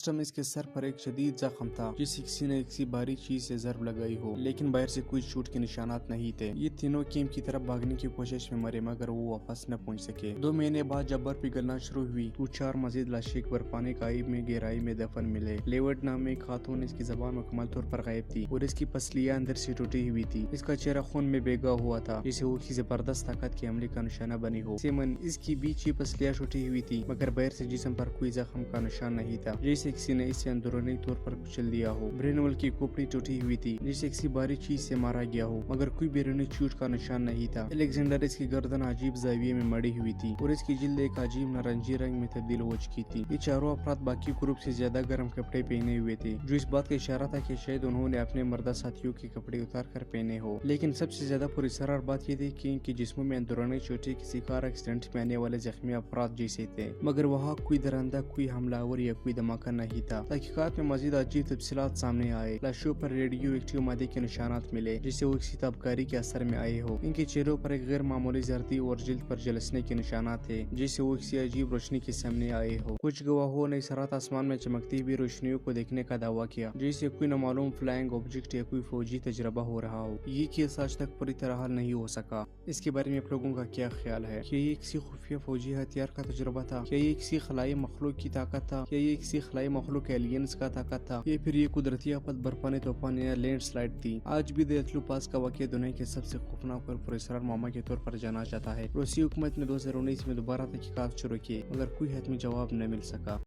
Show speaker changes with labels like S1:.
S1: System اس کے سر پر ایک شدید زخم تھا جسے کسی نے کسی باری چیز سے ضرب لگائی ہو، لیکن باہر سے کوئی چوٹ کے نشانات نہیں تھے۔ یہ تینوں کیمپ کی طرف بھاگنے کی کوشش میں مرے مگر وہ واپس نہ پہنچ سکے۔ 2 مہینے بعد جب برف پگھلنا شروع ہوئی تو 4 مزید لاشیں برفانی کائی میں گہرائی میں دفن ملے۔ لیورڈ نام ایک خاتون، اس کی زبان مکمل طور پر غائب تھی اور اس کی پسلیاں اندر سے ٹوٹی ہوئی تھی۔ اس کا چہرہ خون میں بھیگا ہوا تھا جسے وہ کسی زبردست طاقت کے حملے کا نشانہ بنی ہو۔ سیمن، اس کی بیچ کی پسلیاں ٹوٹی ہوئی تھی مگر باہر سے جسم پر کوئی زخم کا نشان نہیں تھا، جیسے کسی نے اسے اندرونی طور پر کچل دیا ہو۔ برینول کی کھوپڑی ٹوٹی ہوئی تھی جسے کسی باری چیز سے مارا گیا ہو مگر کوئی بیرونی چوٹ کا نشان نہیں تھا۔ الیگزینڈر، اس کی گردن عجیب زاویے میں مڑی ہوئی تھی اور اس کی جلد ایک عجیب نارنجی رنگ میں تبدیل ہو چکی تھی۔ یہ چاروں افراد باقی گروپ سے زیادہ گرم کپڑے پہنے ہوئے تھے، جو اس بات کا اشارہ تھا کہ شاید انہوں نے اپنے مردہ ساتھیوں کے کپڑے اتار کر پہنے ہو۔ لیکن سب سے زیادہ پراسرار بات یہ تھی کہ ان کے جسموں میں اندرونی چوٹیں کسی کار ایکسیڈنٹ میں آنے والے زخمی افراد جیسے تھے، مگر وہاں کوئی درندہ، کوئی حملہ آور یا کوئی دھماکہ نہیں تھا۔ تحقیقات میں مزید عجیب تفصیلات سامنے آئے۔ لاشوں پر ریڈیو ایکٹیو مادے کے نشانات ملے جسے وہ کسی تابکاری کے اثر میں آئے ہو۔ ان کے چہروں پر ایک غیر معمولی زردی اور جلد پر جلسنے کے نشانات تھے جسے وہ کسی عجیب روشنی کے سامنے آئے ہو۔ کچھ گواہوں نے اس رات آسمان میں چمکتی ہوئی روشنیوں کو دیکھنے کا دعویٰ کیا جیسے کوئی نامعلوم فلائنگ آبجیکٹ یا کوئی فوجی تجربہ ہو رہا ہو۔ یہ کیس آج تک پوری طرح حل نہیں ہو سکا۔ اس کے بارے میں آپ لوگوں کا کیا خیال ہے؟ کیا یہ کسی خفیہ فوجی ہتھیار کا تجربہ تھا؟ کیا یہ کسی خلائی مخلوق کی طاقت تھا؟ کیا یہ کسی خلائی مخلوق ایلینز کا طاقت تھا؟ یا پھر یہ قدرتی آفت، برفانی طوفان یا لینڈ سلائڈ تھی؟ آج بھی دیتلو پاس کا واقعہ دنیا کے سب سے خوفناک اور پراسرار معمہ کے طور پر جانا جاتا ہے۔ روسی حکومت نے 2019 میں دوبارہ تحقیقات شروع کی مگر کوئی حتمی جواب نہ مل سکا۔